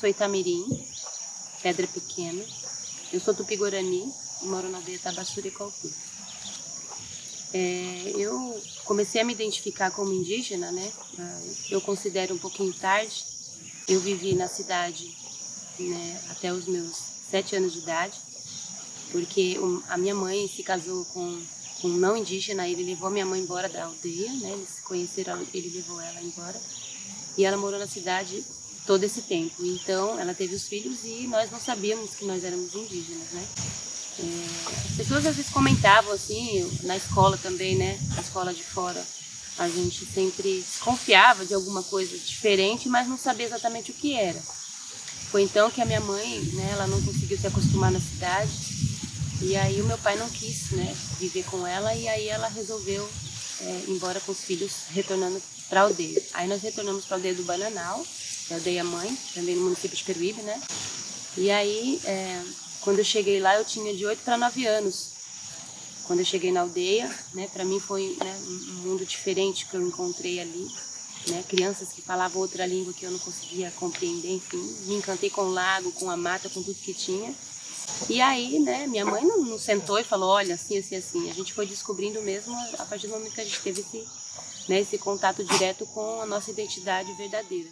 sou Itamirim, Pedra Pequena. Eu sou Tupi-Guarani e moro na aldeia Tabassuri Calpi. Eu comecei a me identificar como indígena, né? Eu considero um pouquinho tarde. Eu vivi na cidade, né, até os meus 7 anos de idade, porque a minha mãe se casou com um não indígena, ele levou minha mãe embora da aldeia, né? Eles se conheceram, ele levou ela embora. E ela morou na cidade todo esse tempo. Então, ela teve os filhos e nós não sabíamos que nós éramos indígenas, né? As pessoas às vezes comentavam assim, na escola também, né? Na escola de fora, a gente sempre desconfiava de alguma coisa diferente, mas não sabia exatamente o que era. Foi então que a minha mãe, né, ela não conseguiu se acostumar na cidade, e aí o meu pai não quis, né, viver com ela, e aí ela resolveu ir embora com os filhos, retornando para a aldeia. Aí nós retornamos para a aldeia do Bananal, que é a aldeia mãe, também no município de Peruíbe, né? E aí, quando eu cheguei lá, eu tinha de 8 para 9 anos. Quando eu cheguei na aldeia, né, para mim foi, né, um mundo diferente que eu encontrei ali, né? Crianças que falavam outra língua que eu não conseguia compreender, enfim. Me encantei com o lago, com a mata, com tudo que tinha. E aí, né, minha mãe não sentou e falou, olha, assim, assim, assim. A gente foi descobrindo mesmo a partir do momento que a gente teve esse contato direto com a nossa identidade verdadeira.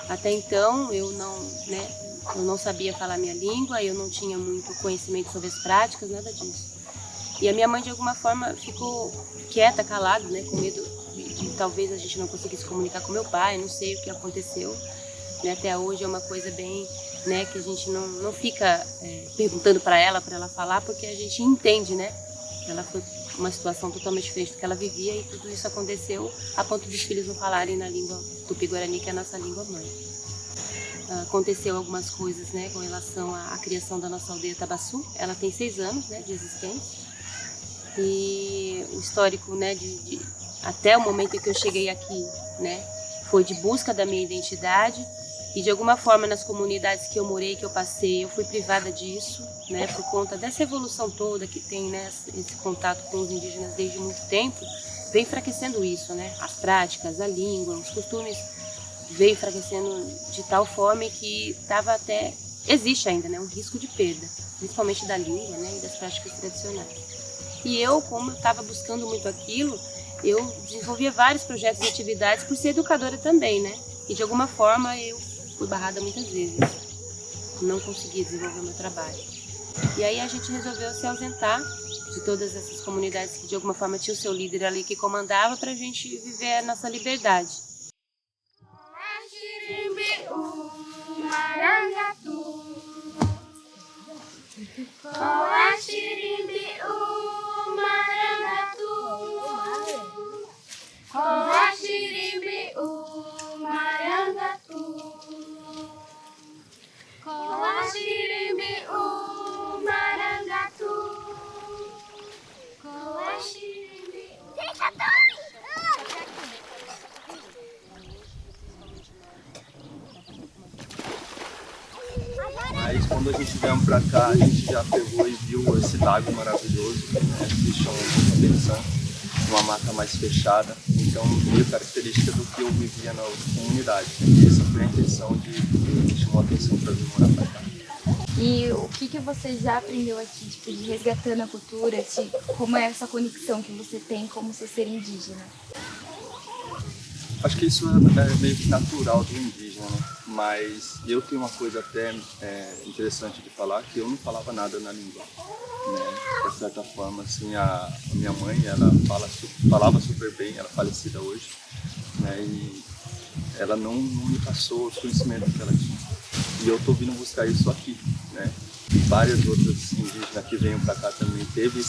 Até então eu não sabia falar minha língua, eu não tinha muito conhecimento sobre as práticas, nada disso. E a minha mãe de alguma forma ficou quieta, calada, né, com medo de talvez a gente não conseguisse comunicar com meu pai, não sei o que aconteceu. Né, até hoje é uma coisa bem, né, que a gente não fica perguntando para ela falar, porque a gente entende, né? Ela foi uma situação totalmente diferente do que ela vivia e tudo isso aconteceu a ponto dos filhos não falarem na língua Tupi-Guarani, que é a nossa língua mãe. Aconteceu algumas coisas, né, com relação à criação da nossa aldeia Tabaçu. Ela tem 6 anos, né, de existência. E o histórico, né, até o momento em que eu cheguei aqui, né, foi de busca da minha identidade. E de alguma forma nas comunidades que eu morei, que eu passei, eu fui privada disso, né, por conta dessa evolução toda que tem, né, esse contato com os indígenas desde muito tempo, vem enfraquecendo isso, né, as práticas, a língua, os costumes, veio enfraquecendo de tal forma que existe ainda, né, um risco de perda, principalmente da língua, né, e das práticas tradicionais. E eu, como eu estava buscando muito aquilo, eu desenvolvia vários projetos e atividades por ser educadora também, né, e de alguma forma eu fui barrada muitas vezes, não consegui desenvolver o meu trabalho. E aí a gente resolveu se ausentar de todas essas comunidades que de alguma forma tinha o seu líder ali que comandava, para a gente viver a nossa liberdade. Mas quando a gente veio pra cá, a gente já pegou e viu esse lago maravilhoso, né, que chama muita atenção, uma mata mais fechada, então veio característica do que eu vivia na outra comunidade. E essa foi a intenção que chamou a atenção para vir morar pra cá. E o que você já aprendeu aqui, tipo, de resgatando a cultura, de como é essa conexão que você tem como seu ser indígena? Acho que isso é meio que natural do indígena, né? Mas eu tenho uma coisa até interessante de falar, que eu não falava nada na língua, né? De certa forma, assim, a minha mãe, ela falava super bem, ela é falecida hoje, né? E ela não me passou os conhecimentos que ela tinha. E eu estou vindo buscar isso aqui, né? Várias outras indígenas que vêm para cá também teve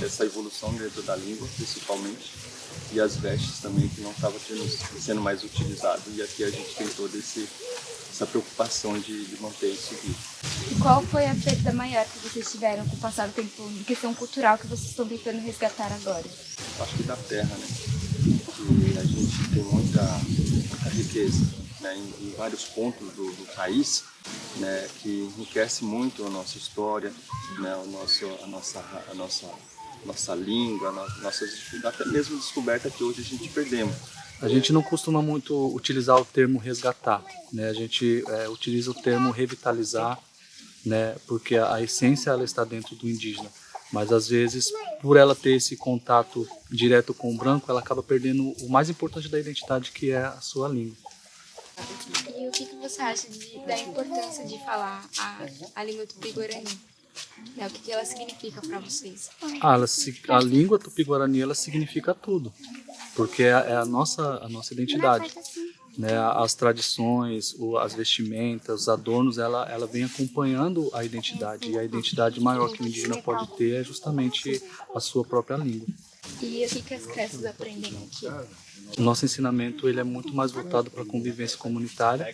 essa evolução dentro da língua, principalmente, e as vestes também que não estavam sendo mais utilizado. E aqui a gente tem toda essa preocupação de manter isso vivo. E qual foi a perda maior que vocês tiveram com o passar do tempo em questão cultural que vocês estão tentando resgatar agora? Acho que da terra, né? Que a gente tem muita riqueza, né? Em vários pontos do país, né? Que enriquece muito a nossa história, né? A nossa língua, até mesmo descoberta que hoje a gente perdemos. A gente não costuma muito utilizar o termo resgatar, né? A gente utiliza o termo revitalizar, né? Porque a essência ela está dentro do indígena, mas às vezes por ela ter esse contato direto com o branco, ela acaba perdendo o mais importante da identidade, que é a sua língua. E o que você acha da importância de falar a língua tupi-guarani? O que ela significa para vocês? A língua tupi-guarani ela significa tudo, porque é a nossa identidade, né? As tradições, as vestimentas, os adornos, ela vem acompanhando a identidade, e a identidade maior que o indígena pode ter é justamente a sua própria língua. E o que as crianças aprendem aqui? O nosso ensinamento ele é muito mais voltado para a convivência comunitária,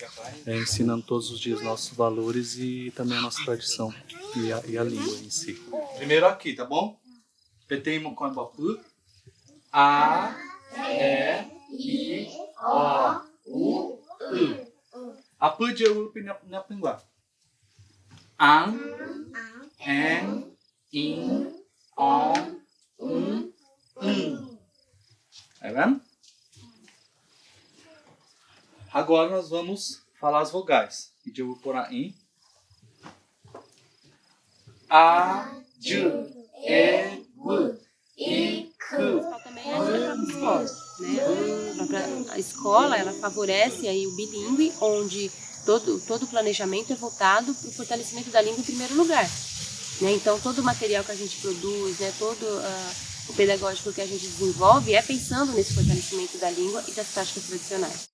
ensinando todos os dias nossos valores e também a nossa tradição e a língua em si. Primeiro aqui, tá bom? PT Mocoimbapu. A, E, I, O, U, U. Apu de Urupi na Pinguá. An, En, In, On, Tá vendo? Agora nós vamos falar as vogais. E eu vou pôr a in. A, Ju, E, U, I, Ku. Também é a própria escola, né? A escola, ela favorece aí o bilíngue, onde todo o planejamento é voltado para o fortalecimento da língua em primeiro lugar, né? Então, todo o material que a gente produz, né, todo o pedagógico que a gente desenvolve é pensando nesse fortalecimento da língua e das práticas tradicionais.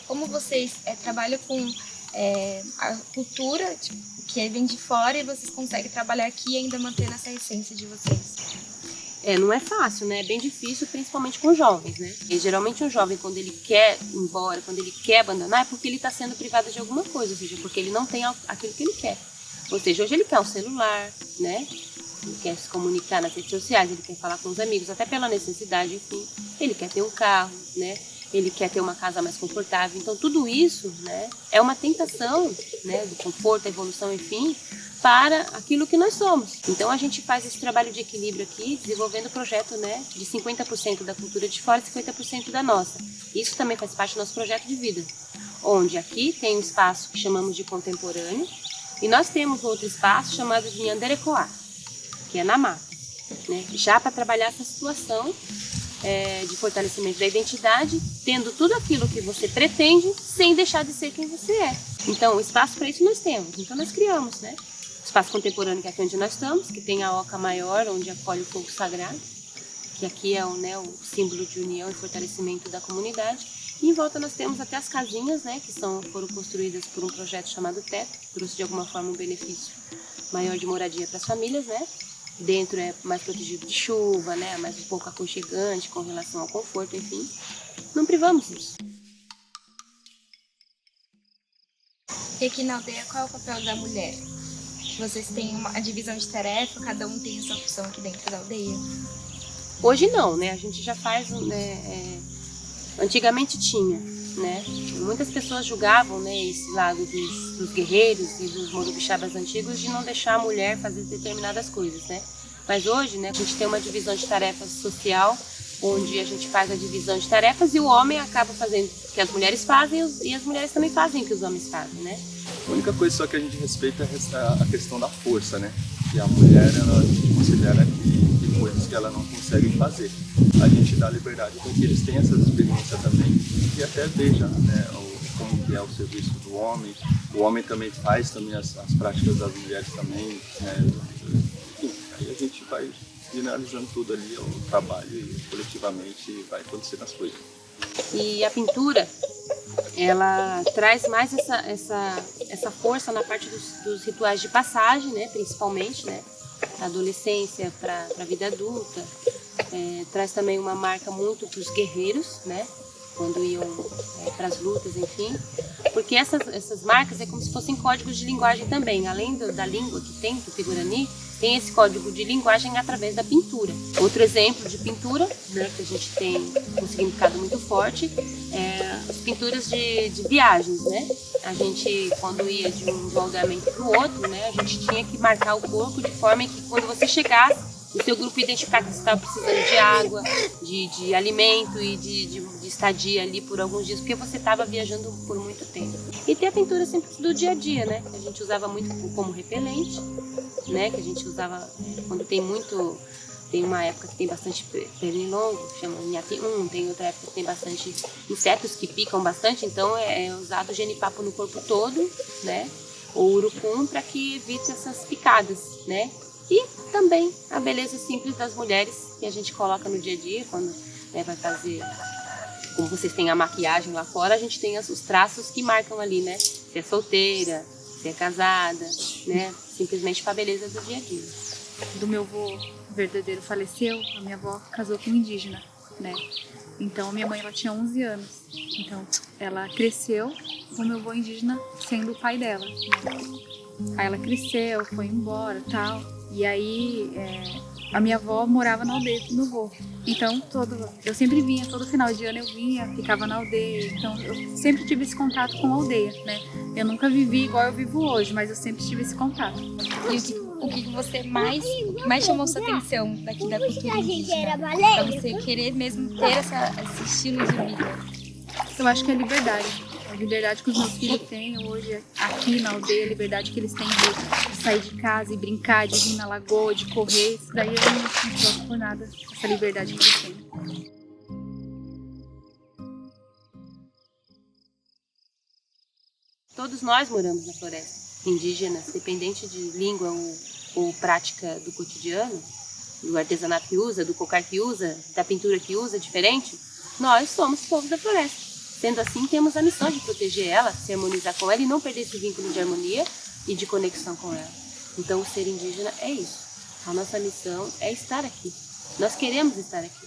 Como vocês trabalham com a cultura que vem de fora e vocês conseguem trabalhar aqui e ainda mantendo essa essência de vocês? Não é fácil, né? É bem difícil, principalmente com jovens, né? E geralmente um jovem, quando ele quer ir embora, quando ele quer abandonar, é porque ele está sendo privado de alguma coisa, ou seja, porque ele não tem aquilo que ele quer. Ou seja, hoje ele quer um celular, né? Ele quer se comunicar nas redes sociais, ele quer falar com os amigos, até pela necessidade, enfim. Ele quer ter um carro, né? Ele quer ter uma casa mais confortável. Então, tudo isso, né, é uma tentação, né, do conforto, da evolução, enfim, para aquilo que nós somos. Então, a gente faz esse trabalho de equilíbrio aqui, desenvolvendo o projeto, né, de 50% da cultura de fora e 50% da nossa. Isso também faz parte do nosso projeto de vida, onde aqui tem um espaço que chamamos de contemporâneo, e nós temos outro espaço chamado de Nhanderecoá, que é na mata, né, já para trabalhar essa situação de fortalecimento da identidade, tendo tudo aquilo que você pretende, sem deixar de ser quem você é. Então, o espaço para isso nós temos. Então, nós criamos, né? O espaço contemporâneo, que é aqui onde nós estamos, que tem a oca maior, onde acolhe o fogo sagrado, que aqui é o símbolo de união e fortalecimento da comunidade. E em volta nós temos até as casinhas, né? Que foram construídas por um projeto chamado Teto, que trouxe de alguma forma um benefício maior de moradia para as famílias, né? Dentro é mais protegido de chuva, né? Mais um pouco aconchegante com relação ao conforto, enfim. Não privamos disso. E aqui na aldeia, qual é o papel da mulher? Vocês têm a divisão de tarefa, cada um tem a sua função aqui dentro da aldeia? Hoje não, né? A gente já faz, né? Antigamente tinha, né? Muitas pessoas julgavam, né, esse lado dos guerreiros e dos morubixabas antigos de não deixar a mulher fazer determinadas coisas, né? Mas hoje, né, a gente tem uma divisão de tarefas social, onde a gente faz a divisão de tarefas e o homem acaba fazendo o que as mulheres fazem e as mulheres também fazem o que os homens fazem, né? A única coisa só que a gente respeita é a questão da força, né? Que a mulher, a gente considera que tem coisas que ela não consegue fazer. A gente dá liberdade para que eles tenham essa experiência também e até vejam, né, como que é o serviço do homem. O homem também faz também as práticas das mulheres também, né? Enfim, aí a gente vai generalizando tudo ali, o trabalho e coletivamente vai acontecendo as coisas. E a pintura, ela traz mais essa força na parte dos rituais de passagem, né, principalmente, né, da adolescência para a vida adulta. Traz também uma marca muito para os guerreiros, né, quando iam para as lutas, enfim. Porque essas marcas é como se fossem códigos de linguagem também. Além da língua que tem, do Tupi-Guarani, tem esse código de linguagem através da pintura. Outro exemplo de pintura, né, que a gente tem um significado muito forte, as pinturas de viagens, né? A gente, quando ia de um aldeamento para o outro, né, a gente tinha que marcar o corpo de forma que quando você chegasse, o seu grupo identificar que você estava precisando de água, de alimento e de estadia ali por alguns dias, porque você estava viajando por muito tempo. E tem a pintura sempre do dia a dia, né? Que a gente usava muito como repelente, né? Que a gente usava quando tem uma época que tem bastante pernilongo, chama Inhati-1, tem outra época que tem bastante insetos que picam bastante, então é usado genipapo no corpo todo, né? Ou urucum para que evite essas picadas, né? E também a beleza simples das mulheres que a gente coloca no dia a dia, quando, né, vai fazer, como vocês têm a maquiagem lá fora, a gente tem os traços que marcam ali, né? Se é solteira, se é casada, né? Simplesmente para a beleza do dia a dia. Do meu avô verdadeiro faleceu, a minha avó casou com um indígena, né? Então a minha mãe, ela tinha 11 anos. Então ela cresceu com o meu avô indígena sendo o pai dela, né? Aí ela cresceu, foi embora, tal. E aí a minha avó morava na aldeia do meu avô. Então eu sempre vinha, todo final de ano eu vinha, ficava na aldeia. Então eu sempre tive esse contato com a aldeia, né? Eu nunca vivi igual eu vivo hoje, mas eu sempre tive esse contato. E o que você mais chamou sua atenção daqui da cultura indígena? Pra você querer mesmo ter esse estilo de vida? Eu acho que é a liberdade. A liberdade que os meus filhos têm hoje aqui na aldeia, a liberdade que eles têm de sair de casa e brincar, de vir na lagoa, de correr. Isso daí eu não troco por nada, essa liberdade que eles têm. Todos nós moramos na floresta, indígenas, independente de língua ou prática do cotidiano, do artesanato que usa, do cocar que usa, da pintura que usa, diferente, nós somos povos da floresta. Sendo assim, temos a missão de proteger ela, se harmonizar com ela e não perder esse vínculo de harmonia e de conexão com ela. Então, o ser indígena é isso. A nossa missão é estar aqui. Nós queremos estar aqui.